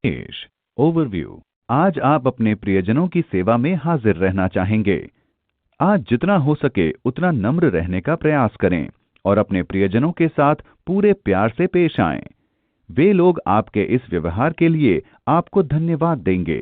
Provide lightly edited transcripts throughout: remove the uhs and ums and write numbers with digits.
पेश ओवरव्यू। आज आप अपने प्रियजनों की सेवा में हाजिर रहना चाहेंगे। आज जितना हो सके उतना नम्र रहने का प्रयास करें और अपने प्रियजनों के साथ पूरे प्यार से पेश आएं। वे लोग आपके इस व्यवहार के लिए आपको धन्यवाद देंगे।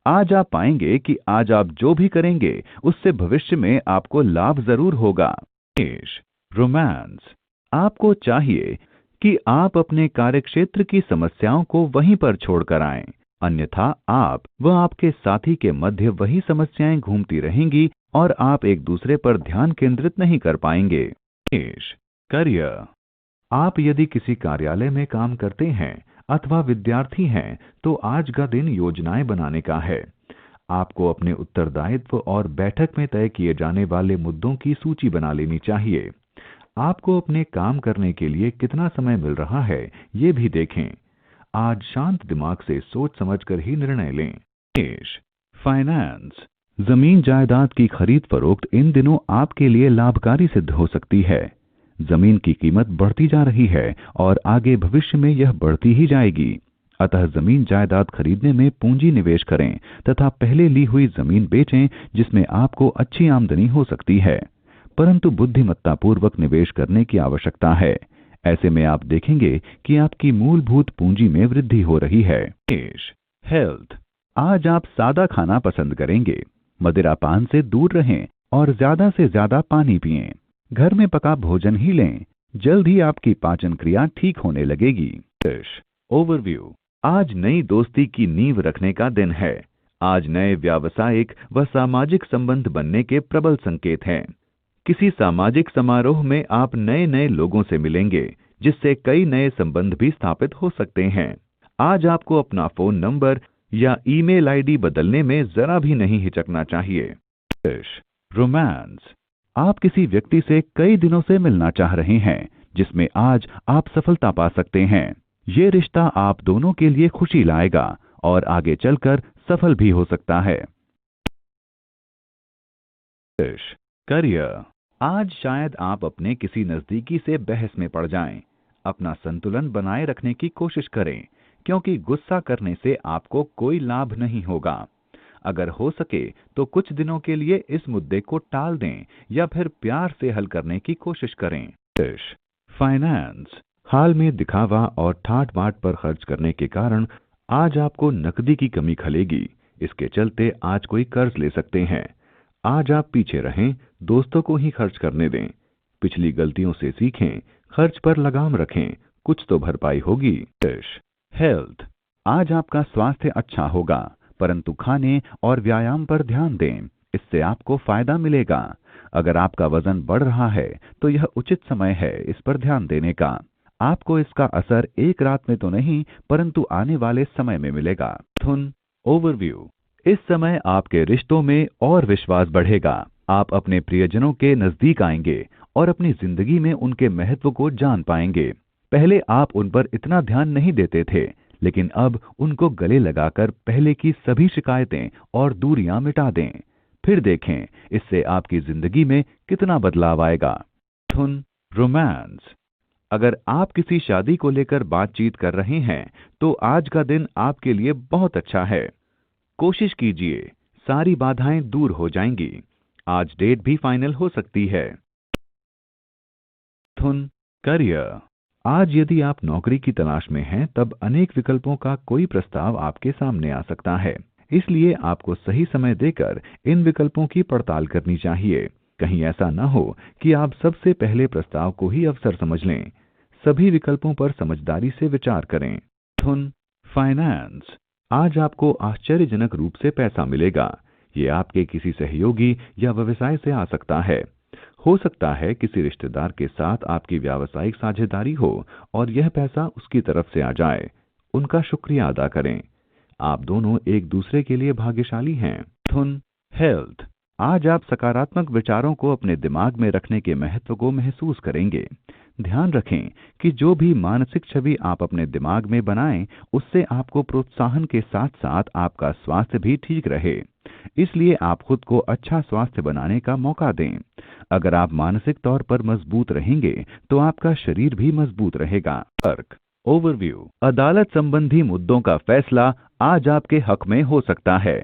आज आप पाएंगे कि आज आप जो भी करेंगे उससे भविष्य में आपको लाभ जरूर होगा। पेश रोमांस। आपको चाहिए कि आप अपने कार्यक्षेत्र की समस्याओं को वहीं पर छोड़कर आएं, अन्यथा आप व आपके साथी के मध्य वही समस्याएं घूमती रहेंगी और आप एक दूसरे पर ध्यान केंद्रित नहीं कर पाएंगे। पेश करियर। आप यदि किसी कार्यालय में काम करते हैं अथवा विद्यार्थी हैं तो आज का दिन योजनाएं बनाने का है। आपको अपने उत्तरदायित्व और बैठक में तय किए जाने वाले मुद्दों की सूची बना लेनी चाहिए। आपको अपने काम करने के लिए कितना समय मिल रहा है ये भी देखें। आज शांत दिमाग से सोच समझकर ही निर्णय लें। पेश फाइनेंस। जमीन जायदाद की खरीद फरोख्त इन दिनों आपके लिए लाभकारी सिद्ध हो सकती है। जमीन की कीमत बढ़ती जा रही है और आगे भविष्य में यह बढ़ती ही जाएगी। अतः जमीन जायदाद खरीदने में पूंजी निवेश करें तथा पहले ली हुई जमीन बेचें जिसमें आपको अच्छी आमदनी हो सकती है, परंतु बुद्धिमत्तापूर्वक निवेश करने की आवश्यकता है। ऐसे में आप देखेंगे कि आपकी मूलभूत पूंजी में वृद्धि हो रही है। पेश हेल्थ। आज आप सादा खाना पसंद करेंगे, मदिरापान से दूर रहें और ज्यादा से ज्यादा पानी पिएं। घर में पका भोजन ही लें, जल्द ही आपकी पाचन क्रिया ठीक होने लगेगी। ओवरव्यू। आज नई दोस्ती की नींव रखने का दिन है। आज नए व्यावसायिक व सामाजिक संबंध बनने के प्रबल संकेत हैं। किसी सामाजिक समारोह में आप नए नए लोगों से मिलेंगे जिससे कई नए संबंध भी स्थापित हो सकते हैं। आज आपको अपना फोन नंबर या ईमेल आईडी बदलने में जरा भी नहीं हिचकना चाहिए। रोमांस। आप किसी व्यक्ति से कई दिनों से मिलना चाह रहे हैं जिसमें आज आप सफलता पा सकते हैं। ये रिश्ता आप दोनों के लिए खुशी लाएगा और आगे चलकर सफल भी हो सकता है। करियर। आज शायद आप अपने किसी नजदीकी से बहस में पड़ जाएं। अपना संतुलन बनाए रखने की कोशिश करें क्योंकि गुस्सा करने से आपको कोई लाभ नहीं होगा। अगर हो सके तो कुछ दिनों के लिए इस मुद्दे को टाल दें या फिर प्यार से हल करने की कोशिश करें। फाइनेंस। हाल में दिखावा और ठाट बाट पर खर्च करने के कारण आज आपको नकदी की कमी खलेगी। इसके चलते आज कोई कर्ज ले सकते हैं। आज आप पीछे रहें, दोस्तों को ही खर्च करने दें। पिछली गलतियों से सीखें, खर्च पर लगाम रखें, कुछ तो भरपाई होगी। हेल्थ। आज आपका स्वास्थ्य अच्छा होगा, परंतु खाने और व्यायाम पर ध्यान दें, इससे आपको फायदा मिलेगा। अगर आपका वजन बढ़ रहा है तो यह उचित समय है इस पर ध्यान देने का। आपको इसका असर एक रात में तो नहीं परंतु आने वाले समय में मिलेगा। मिथुन। ओवरव्यू। इस समय आपके रिश्तों में और विश्वास बढ़ेगा। आप अपने प्रियजनों के नजदीक आएंगे और अपनी जिंदगी में उनके महत्व को जान पाएंगे। पहले आप उन पर इतना ध्यान नहीं देते थे, लेकिन अब उनको गले लगाकर पहले की सभी शिकायतें और दूरियां मिटा दें। फिर देखें इससे आपकी जिंदगी में कितना बदलाव आएगा। मिथुन। रोमांस। अगर आप किसी शादी को लेकर बातचीत कर रहे हैं तो आज का दिन आपके लिए बहुत अच्छा है। कोशिश कीजिए, सारी बाधाएं दूर हो जाएंगी। आज डेट भी फाइनल हो सकती है। मिथुन। करियर। आज यदि आप नौकरी की तलाश में हैं तब अनेक विकल्पों का कोई प्रस्ताव आपके सामने आ सकता है, इसलिए आपको सही समय देकर इन विकल्पों की पड़ताल करनी चाहिए। कहीं ऐसा न हो कि आप सबसे पहले प्रस्ताव को ही अवसर समझ लें। सभी विकल्पों पर समझदारी से विचार करें। मिथुन। फाइनेंस। आज आपको आश्चर्यजनक रूप से पैसा मिलेगा। ये आपके किसी सहयोगी या व्यवसाय से आ सकता है। हो सकता है किसी रिश्तेदार के साथ आपकी व्यावसायिक साझेदारी हो और यह पैसा उसकी तरफ से आ जाए। उनका शुक्रिया अदा करें। आप दोनों एक दूसरे के लिए भाग्यशाली हैं। मिथुन। हेल्थ। आज आप सकारात्मक विचारों को अपने दिमाग में रखने के महत्व को महसूस करेंगे। ध्यान रखें कि जो भी मानसिक छवि आप अपने दिमाग में बनाएं, उससे आपको प्रोत्साहन के साथ साथ आपका स्वास्थ्य भी ठीक रहे। इसलिए आप खुद को अच्छा स्वास्थ्य बनाने का मौका दें। अगर आप मानसिक तौर पर मजबूत रहेंगे तो आपका शरीर भी मजबूत रहेगा। कर्क। ओवरव्यू। अदालत संबंधी मुद्दों का फैसला आज आपके हक में हो सकता है।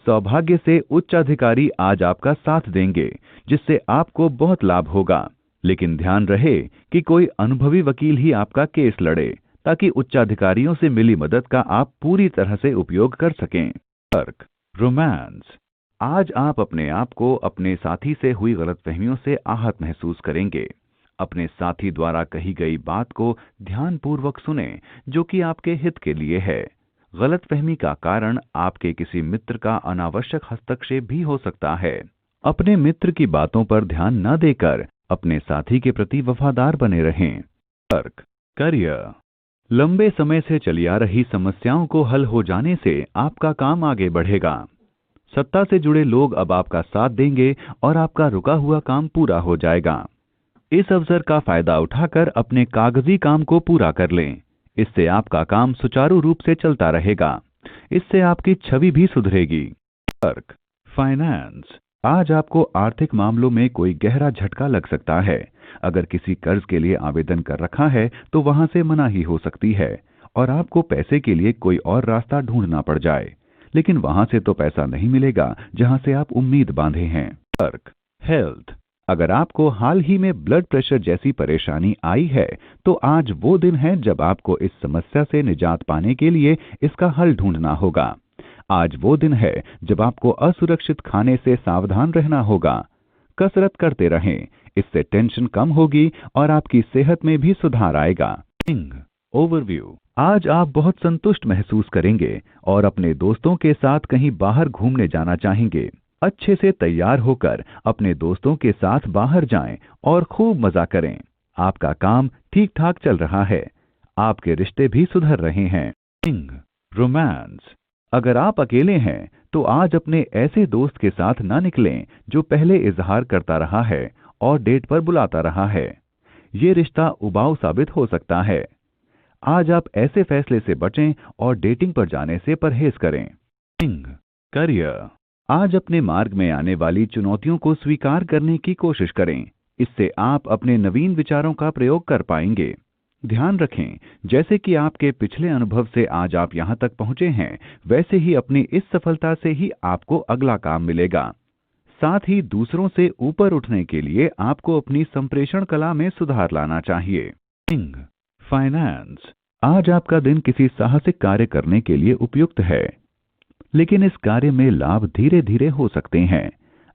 सौभाग्य से उच्च अधिकारी आज आपका साथ देंगे, जिससे आपको बहुत लाभ होगा। लेकिन ध्यान रहे कि कोई अनुभवी वकील ही आपका केस लड़े, ताकि उच्चाधिकारियों से मिली मदद का आप पूरी तरह से उपयोग कर सकें। तर्क। रोमांस। आज आप अपने आप को अपने साथी से हुई गलतफहमियों से आहत महसूस करेंगे। अपने साथी द्वारा कही गई बात को ध्यानपूर्वक सुनें, जो कि आपके हित के लिए है। गलतफहमी का कारण आपके किसी मित्र का अनावश्यक हस्तक्षेप भी हो सकता है। अपने मित्र की बातों पर ध्यान न देकर अपने साथी के प्रति वफादार बने रहें। तर्क। करियर। लंबे समय से चली आ रही समस्याओं को हल हो जाने से आपका काम आगे बढ़ेगा। सत्ता से जुड़े लोग अब आपका साथ देंगे और आपका रुका हुआ काम पूरा हो जाएगा। इस अवसर का फायदा उठाकर अपने कागजी काम को पूरा कर लें। इससे आपका काम सुचारू रूप से चलता रहेगा। इससे आपकी छवि भी सुधरेगी। तर्क। फाइनेंस। आज आपको आर्थिक मामलों में कोई गहरा झटका लग सकता है। अगर किसी कर्ज के लिए आवेदन कर रखा है तो वहां से मनाही हो सकती है और आपको पैसे के लिए कोई और रास्ता ढूंढना पड़ जाए। लेकिन वहां से तो पैसा नहीं मिलेगा जहां से आप उम्मीद बांधे हैं। तर्क। हेल्थ। अगर आपको हाल ही में ब्लड प्रेशर जैसी परेशानी आई है तो आज वो दिन है जब आपको इस समस्या से निजात पाने के लिए इसका हल ढूंढना होगा। आज वो दिन है जब आपको असुरक्षित खाने से सावधान रहना होगा। कसरत करते रहें, इससे टेंशन कम होगी और आपकी सेहत में भी सुधार आएगा। ओवरव्यू। आज आप बहुत संतुष्ट महसूस करेंगे और अपने दोस्तों के साथ कहीं बाहर घूमने जाना चाहेंगे। अच्छे से तैयार होकर अपने दोस्तों के साथ बाहर जाएं और खूब मजा करें। आपका काम ठीक ठाक चल रहा है। आपके रिश्ते भी सुधर रहे हैं। रोमांस। अगर आप अकेले हैं तो आज अपने ऐसे दोस्त के साथ ना निकलें जो पहले इजहार करता रहा है और डेट पर बुलाता रहा है। ये रिश्ता उबाऊ साबित हो सकता है। आज आप ऐसे फैसले से बचें और डेटिंग पर जाने से परहेज करें। करियर। आज अपने मार्ग में आने वाली चुनौतियों को स्वीकार करने की कोशिश करें। इससे आप अपने नवीन विचारों का प्रयोग कर पाएंगे। ध्यान रखें, जैसे कि आपके पिछले अनुभव से आज आप यहां तक पहुंचे हैं, वैसे ही अपनी इस सफलता से ही आपको अगला काम मिलेगा। साथ ही दूसरों से ऊपर उठने के लिए आपको अपनी संप्रेषण कला में सुधार लाना चाहिए। फाइनेंस। आज आपका दिन किसी साहसिक कार्य करने के लिए उपयुक्त है, लेकिन इस कार्य में लाभ धीरे धीरे हो सकते हैं।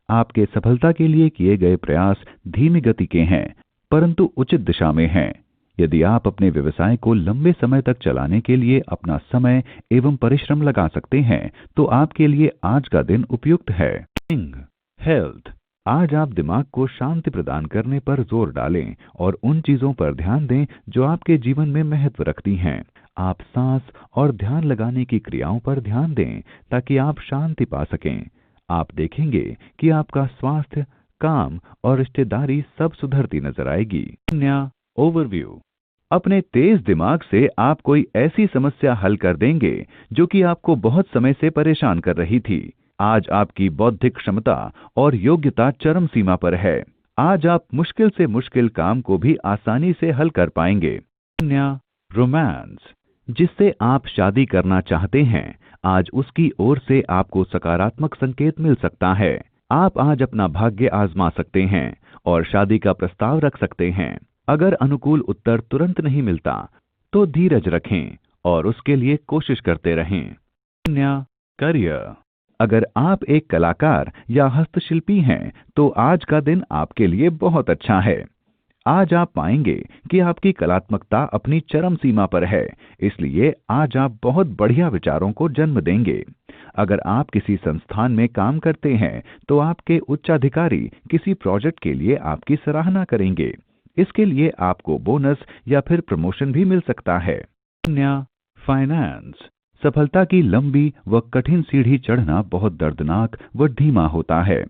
आपके सफलता के लिए किए गए प्रयास धीमी गति के हैं, परंतु उचित दिशा में हैं। यदि आप अपने व्यवसाय को लंबे समय तक चलाने के लिए अपना समय एवं परिश्रम लगा सकते हैं तो आपके लिए आज का दिन उपयुक्त है। हेल्थ। आज आप दिमाग को शांति प्रदान करने पर जोर डालें और उन चीजों पर ध्यान दें जो आपके जीवन में महत्व रखती हैं। आप सांस और ध्यान लगाने की क्रियाओं पर ध्यान दें ताकि आप शांति पा सकें। आप देखेंगे कि आपका स्वास्थ्य, काम और रिश्तेदारी सब सुधरती नजर आएगी। ओवरव्यू। अपने तेज दिमाग से आप कोई ऐसी समस्या हल कर देंगे जो कि आपको बहुत समय से परेशान कर रही थी। आज आपकी बौद्धिक क्षमता और योग्यता चरम सीमा पर है। आज आप मुश्किल से मुश्किल काम को भी आसानी से हल कर पाएंगे। रोमांस। जिससे आप शादी करना चाहते हैं, आज उसकी ओर से आपको सकारात्मक संकेत मिल सकता है। आप आज अपना भाग्य आजमा सकते हैं और शादी का प्रस्ताव रख सकते हैं। अगर अनुकूल उत्तर तुरंत नहीं मिलता तो धीरज रखें और उसके लिए कोशिश करते रहें। करियर। अगर आप एक कलाकार या हस्तशिल्पी हैं तो आज का दिन आपके लिए बहुत अच्छा है। आज आप पाएंगे कि आपकी कलात्मकता अपनी चरम सीमा पर है, इसलिए आज आप बहुत बढ़िया विचारों को जन्म देंगे। अगर आप किसी संस्थान में काम करते हैं तो आपके उच्चाधिकारी किसी प्रोजेक्ट के लिए आपकी सराहना करेंगे। इसके लिए आपको बोनस या फिर प्रमोशन भी मिल सकता है। फाइनेंस। सफलता की लंबी व कठिन सीढ़ी चढ़ना बहुत दर्दनाक व धीमा होता है।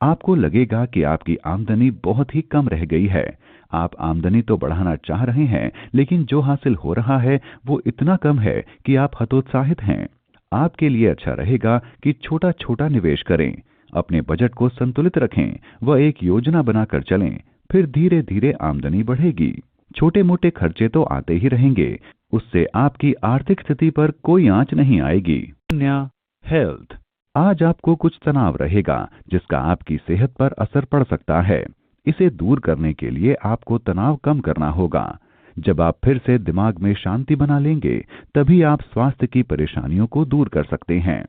आपको लगेगा कि आपकी आमदनी बहुत ही कम रह गई है। आप आमदनी तो बढ़ाना चाह रहे हैं, लेकिन जो हासिल हो रहा है वो इतना कम है कि आप हतोत्साहित हैं। आपके लिए अच्छा रहेगा कि छोटा छोटा निवेश करें, अपने बजट को संतुलित रखें व एक योजना बनाकर चलें, फिर धीरे धीरे आमदनी बढ़ेगी। छोटे मोटे खर्चे तो आते ही रहेंगे, उससे आपकी आर्थिक स्थिति पर कोई आंच नहीं आएगी। कन्या, हेल्थ। आज आपको कुछ तनाव रहेगा जिसका आपकी सेहत पर असर पड़ सकता है। इसे दूर करने के लिए आपको तनाव कम करना होगा। जब आप फिर से दिमाग में शांति बना लेंगे तभी आप स्वास्थ्य की परेशानियों को दूर कर सकते हैं।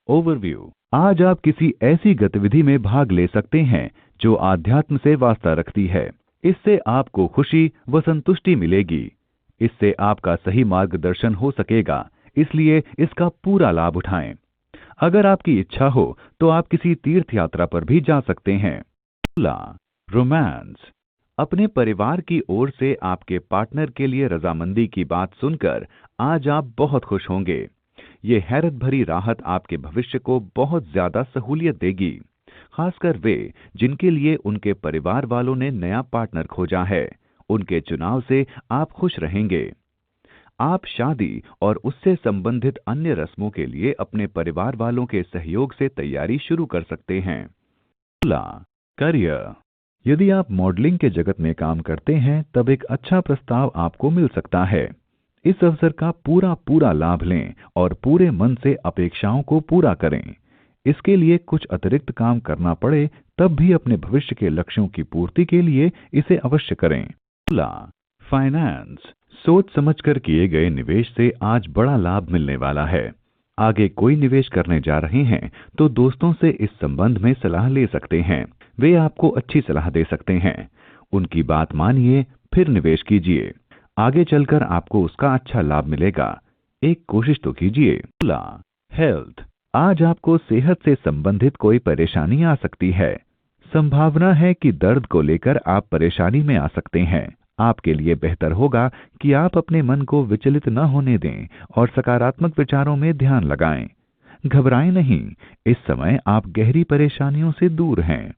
ओवरव्यू। आज आप किसी ऐसी गतिविधि में भाग ले सकते हैं जो आध्यात्म से वास्ता रखती है। इससे आपको खुशी व संतुष्टि मिलेगी। इससे आपका सही मार्गदर्शन हो सकेगा, इसलिए इसका पूरा लाभ उठाएं। अगर आपकी इच्छा हो तो आप किसी तीर्थ यात्रा पर भी जा सकते हैं। रोमांस। अपने परिवार की ओर से आपके पार्टनर के लिए रजामंदी की बात सुनकर आज आप बहुत खुश होंगे। ये हैरत भरी राहत आपके भविष्य को बहुत ज्यादा सहूलियत देगी, खासकर वे जिनके लिए उनके परिवार वालों ने नया पार्टनर खोजा है। उनके चुनाव से आप खुश रहेंगे। आप शादी और उससे संबंधित अन्य रस्मों के लिए अपने परिवार वालों के सहयोग से तैयारी शुरू कर सकते हैं। करियर। यदि आप मॉडलिंग के जगत में काम करते हैं तब एक अच्छा प्रस्ताव आपको मिल सकता है। इस अवसर का पूरा लाभ लें और पूरे मन से अपेक्षाओं को पूरा करें। इसके लिए कुछ अतिरिक्त काम करना पड़े तब भी अपने भविष्य के लक्ष्यों की पूर्ति के लिए इसे अवश्य करें। फाइनेंस। सोच समझकर किए गए निवेश से आज बड़ा लाभ मिलने वाला है। आगे कोई निवेश करने जा रहे हैं तो दोस्तों से इस संबंध में सलाह ले सकते हैं। वे आपको अच्छी सलाह दे सकते हैं। उनकी बात मानिए, फिर निवेश कीजिए। आगे चलकर आपको उसका अच्छा लाभ मिलेगा। एक कोशिश तो कीजिए। हेल्थ। आज आपको सेहत से संबंधित कोई परेशानी आ सकती है। संभावना है कि दर्द को लेकर आप परेशानी में आ सकते हैं। आपके लिए बेहतर होगा कि आप अपने मन को विचलित न होने दें और सकारात्मक विचारों में ध्यान लगाएं। घबराएं नहीं, इस समय आप गहरी परेशानियों से दूर हैं।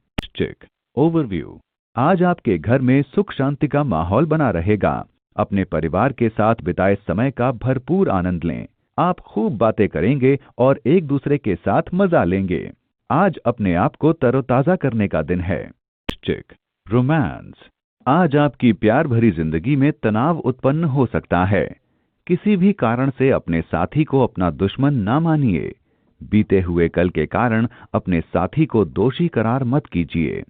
ओवरव्यू। आज आपके घर में सुख शांति का माहौल बना रहेगा। अपने परिवार के साथ बिताए समय का भरपूर आनंद लें। आप खूब बातें करेंगे और एक दूसरे के साथ मजा लेंगे। आज अपने आप को तरोताजा करने का दिन है। रोमांस। आज आपकी प्यार भरी जिंदगी में तनाव उत्पन्न हो सकता है। किसी भी कारण से अपने साथी को अपना दुश्मन ना मानिए। बीते हुए कल के कारण अपने साथी को दोषी करार मत कीजिए।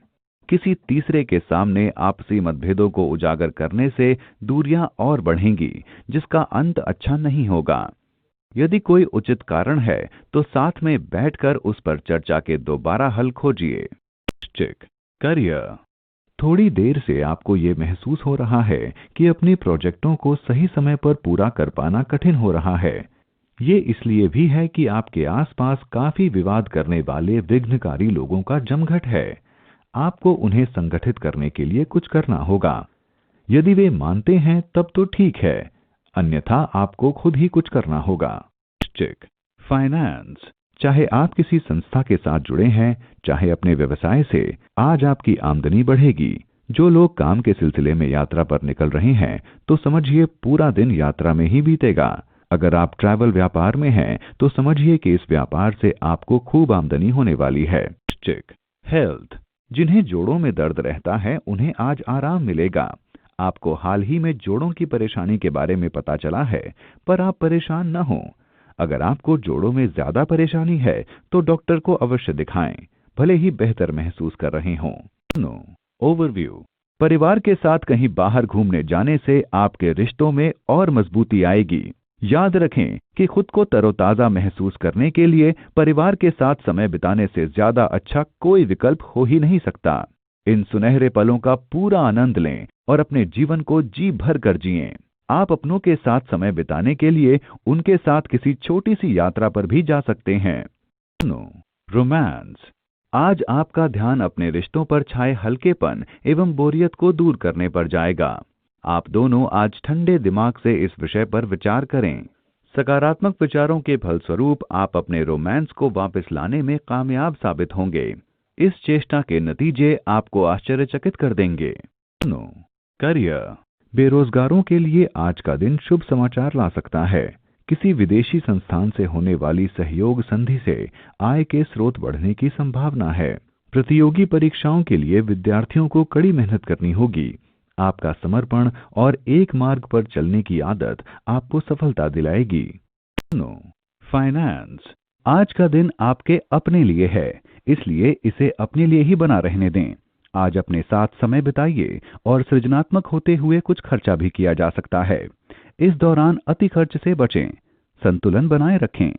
किसी तीसरे के सामने आपसी मतभेदों को उजागर करने से दूरियां और बढ़ेंगी, जिसका अंत अच्छा नहीं होगा। यदि कोई उचित कारण है तो साथ में बैठकर उस पर चर्चा के दोबारा हल खोजिए। करियर। थोड़ी देर से आपको ये महसूस हो रहा है कि अपने प्रोजेक्टों को सही समय पर पूरा कर पाना कठिन हो रहा है। ये इसलिए भी है कि आपके आसपास काफी विवाद करने वाले विघ्नकारी लोगों का जमघट है। आपको उन्हें संगठित करने के लिए कुछ करना होगा। यदि वे मानते हैं तब तो ठीक है, अन्यथा आपको खुद ही कुछ करना होगा। फाइनेंस। चाहे आप किसी संस्था के साथ जुड़े हैं, चाहे अपने व्यवसाय से, आज आपकी आमदनी बढ़ेगी। जो लोग काम के सिलसिले में यात्रा पर निकल रहे हैं तो समझिए पूरा दिन यात्रा में ही बीतेगा। अगर आप ट्रैवल व्यापार में हैं तो समझिए कि इस व्यापार से आपको खूब आमदनी होने वाली है। हेल्थ। जिन्हें जोड़ों में दर्द रहता है उन्हें आज आराम मिलेगा। आपको हाल ही में जोड़ों की परेशानी के बारे में पता चला है, पर आप परेशान न हों। अगर आपको जोड़ों में ज्यादा परेशानी है तो डॉक्टर को अवश्य दिखाएं, भले ही बेहतर महसूस कर रहे हों। ओवरव्यू। परिवार के साथ कहीं बाहर घूमने जाने से आपके रिश्तों में और मजबूती आएगी। याद रखें कि खुद को तरोताजा महसूस करने के लिए परिवार के साथ समय बिताने से ज्यादा अच्छा कोई विकल्प हो ही नहीं सकता। इन सुनहरे पलों का पूरा आनंद लें और अपने जीवन को जी भर कर जिएं। आप अपनों के साथ समय बिताने के लिए उनके साथ किसी छोटी सी यात्रा पर भी जा सकते हैं। रोमांस। आज आपका ध्यान अपने रिश्तों पर छाए हल्केपन एवं बोरियत को दूर करने पर जाएगा। आप दोनों आज ठंडे दिमाग से इस विषय पर विचार करें। सकारात्मक विचारों के फलस्वरूप आप अपने रोमांस को वापस लाने में कामयाब साबित होंगे। इस चेष्टा के नतीजे आपको आश्चर्यचकित कर देंगे। करियर। बेरोजगारों के लिए आज का दिन शुभ समाचार ला सकता है। किसी विदेशी संस्थान से होने वाली सहयोग संधि से आय के स्रोत बढ़ने की संभावना है। प्रतियोगी परीक्षाओं के लिए विद्यार्थियों को कड़ी मेहनत करनी होगी। आपका समर्पण और एक मार्ग पर चलने की आदत आपको सफलता दिलाएगी। नो फाइनेंस, आज का दिन आपके अपने लिए है, इसलिए इसे अपने लिए ही बना रहने दें। आज अपने साथ समय बिताइए और सृजनात्मक होते हुए कुछ खर्चा भी किया जा सकता है। इस दौरान अति खर्च से बचें, संतुलन बनाए रखें।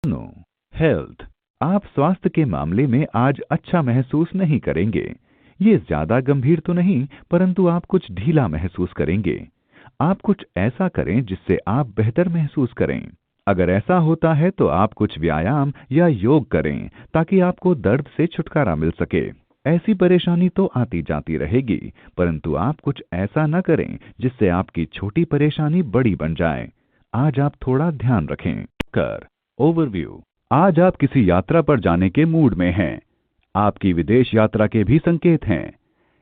नो हेल्थ, आप स्वास्थ्य के मामले में आज अच्छा महसूस नहीं करेंगे। ये ज्यादा गंभीर तो नहीं, परंतु आप कुछ ढीला महसूस करेंगे। आप कुछ ऐसा करें जिससे आप बेहतर महसूस करें। अगर ऐसा होता है तो आप कुछ व्यायाम या योग करें ताकि आपको दर्द से छुटकारा मिल सके। ऐसी परेशानी तो आती जाती रहेगी, परंतु आप कुछ ऐसा न करें जिससे आपकी छोटी परेशानी बड़ी बन जाए। आज आप थोड़ा ध्यान रखें। कर ओवरव्यू, आज आप किसी यात्रा पर जाने के मूड में हैं। आपकी विदेश यात्रा के भी संकेत हैं।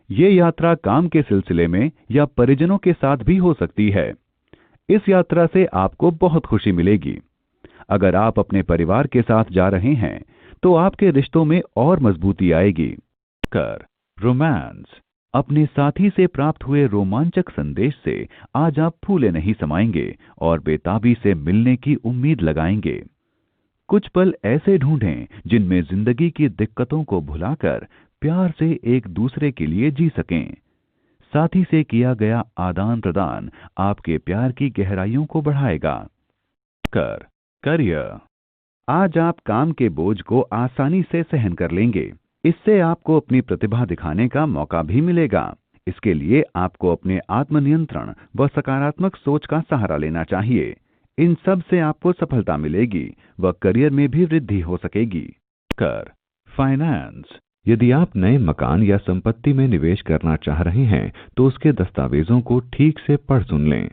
ये यात्रा काम के सिलसिले में या परिजनों के साथ भी हो सकती है। इस यात्रा से आपको बहुत खुशी मिलेगी। अगर आप अपने परिवार के साथ जा रहे हैं तो आपके रिश्तों में और मजबूती आएगी। कर रोमांस, अपने साथी से प्राप्त हुए रोमांचक संदेश से आज आप फूले नहीं समाएंगे और बेताबी से मिलने की उम्मीद लगाएंगे। कुछ पल ऐसे ढूंढें जिनमें जिंदगी की दिक्कतों को भुलाकर प्यार से एक दूसरे के लिए जी सकें। साथी से किया गया आदान प्रदान आपके प्यार की गहराइयों को बढ़ाएगा। करियर, आज आप काम के बोझ को आसानी से सहन कर लेंगे। इससे आपको अपनी प्रतिभा दिखाने का मौका भी मिलेगा। इसके लिए आपको अपने आत्मनियंत्रण व सकारात्मक सोच का सहारा लेना चाहिए। इन सब से आपको सफलता मिलेगी व करियर में भी वृद्धि हो सकेगी। कर फाइनेंस, यदि आप नए मकान या संपत्ति में निवेश करना चाह रहे हैं तो उसके दस्तावेजों को ठीक से पढ़ सुन लें।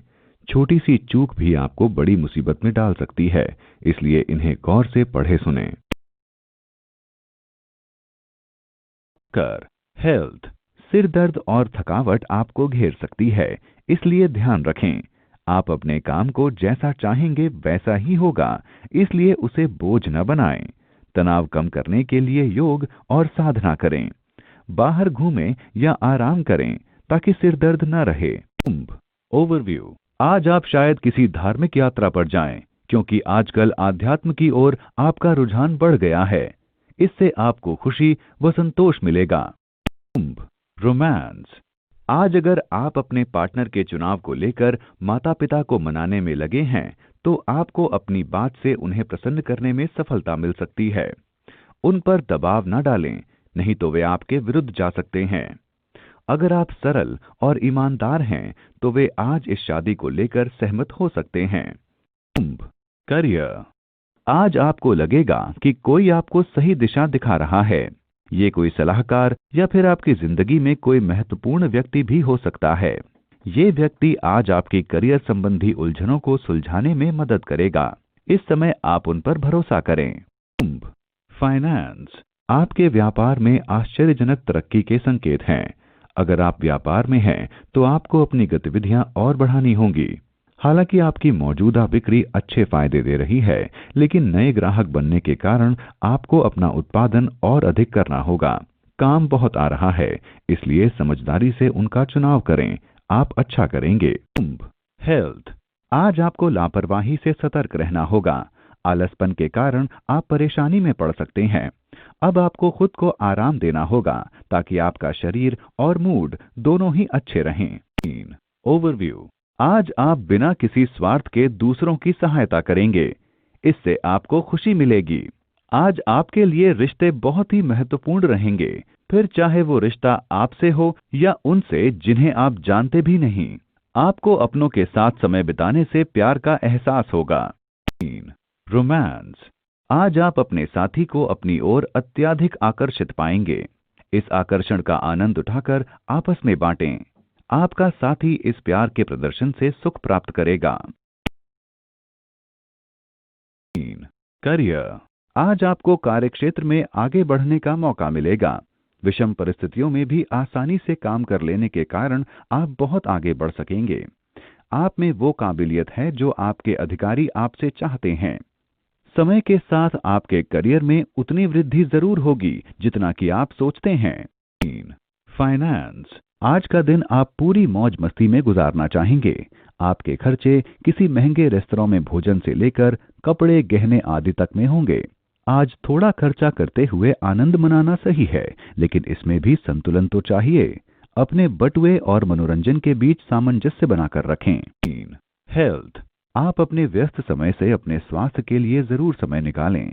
छोटी सी चूक भी आपको बड़ी मुसीबत में डाल सकती है, इसलिए इन्हें गौर से पढ़े सुनें। कर हेल्थ, सिर दर्द और थकावट आपको घेर सकती है, इसलिए ध्यान रखें। आप अपने काम को जैसा चाहेंगे वैसा ही होगा, इसलिए उसे बोझ न बनाएं। तनाव कम करने के लिए योग और साधना करें। बाहर घूमें या आराम करें ताकि सिर दर्द न रहे। कुंभ ओवरव्यू, आज आप शायद किसी धार्मिक यात्रा पर जाएं, क्योंकि आजकल आध्यात्म की ओर आपका रुझान बढ़ गया है। इससे आपको खुशी व संतोष मिलेगा। कुंभ रोमांस, आज अगर आप अपने पार्टनर के चुनाव को लेकर माता-पिता को मनाने में लगे हैं तो आपको अपनी बात से उन्हें प्रसन्न करने में सफलता मिल सकती है। उन पर दबाव न डालें, नहीं तो वे आपके विरुद्ध जा सकते हैं। अगर आप सरल और ईमानदार हैं तो वे आज इस शादी को लेकर सहमत हो सकते हैं। कुंभ करियर, आज आपको लगेगा कि कोई आपको सही दिशा दिखा रहा है। ये कोई सलाहकार या फिर आपकी जिंदगी में कोई महत्वपूर्ण व्यक्ति भी हो सकता है। ये व्यक्ति आज आपकी करियर संबंधी उलझनों को सुलझाने में मदद करेगा। इस समय आप उन पर भरोसा करें। कुंभ फाइनेंस, आपके व्यापार में आश्चर्यजनक तरक्की के संकेत हैं। अगर आप व्यापार में हैं तो आपको अपनी गतिविधियां और बढ़ानी होंगी। हालांकि आपकी मौजूदा बिक्री अच्छे फायदे दे रही है, लेकिन नए ग्राहक बनने के कारण आपको अपना उत्पादन और अधिक करना होगा। काम बहुत आ रहा है, इसलिए समझदारी से उनका चुनाव करें। आप अच्छा करेंगे। कुंभ हेल्थ, आज आपको लापरवाही से सतर्क रहना होगा। आलसपन के कारण आप परेशानी में पड़ सकते हैं। अब आपको खुद को आराम देना होगा ताकि आपका शरीर और मूड दोनों ही अच्छे रहें। ओवरव्यू, आज आप बिना किसी स्वार्थ के दूसरों की सहायता करेंगे। इससे आपको खुशी मिलेगी। आज आपके लिए रिश्ते बहुत ही महत्वपूर्ण रहेंगे, फिर चाहे वो रिश्ता आपसे हो या उनसे जिन्हें आप जानते भी नहीं। आपको अपनों के साथ समय बिताने से प्यार का एहसास होगा। रोमांस, आज आप अपने साथी को अपनी ओर अत्यधिक आकर्षित पाएंगे। इस आकर्षण का आनंद उठाकर आपस में बांटें। आपका साथी इस प्यार के प्रदर्शन से सुख प्राप्त करेगा। करियर, आज आपको कार्यक्षेत्र में आगे बढ़ने का मौका मिलेगा। विषम परिस्थितियों में भी आसानी से काम कर लेने के कारण आप बहुत आगे बढ़ सकेंगे। आप में वो काबिलियत है जो आपके अधिकारी आपसे चाहते हैं। समय के साथ आपके करियर में उतनी वृद्धि जरूर होगी जितना कि आप सोचते हैं। फाइनेंस, आज का दिन आप पूरी मौज मस्ती में गुजारना चाहेंगे। आपके खर्चे किसी महंगे रेस्तरां में भोजन से लेकर कपड़े, गहने आदि तक में होंगे। आज थोड़ा खर्चा करते हुए आनंद मनाना सही है, लेकिन इसमें भी संतुलन तो चाहिए। अपने बटुए और मनोरंजन के बीच सामंजस्य बनाकर रखें। 3. हेल्थ। आप अपने व्यस्त समय से अपने स्वास्थ्य के लिए जरूर समय निकालें।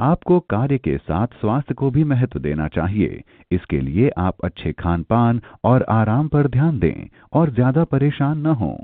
आपको कार्य के साथ स्वास्थ्य को भी महत्व देना चाहिए। इसके लिए आप अच्छे खान पान और आराम पर ध्यान दें और ज्यादा परेशान न हों।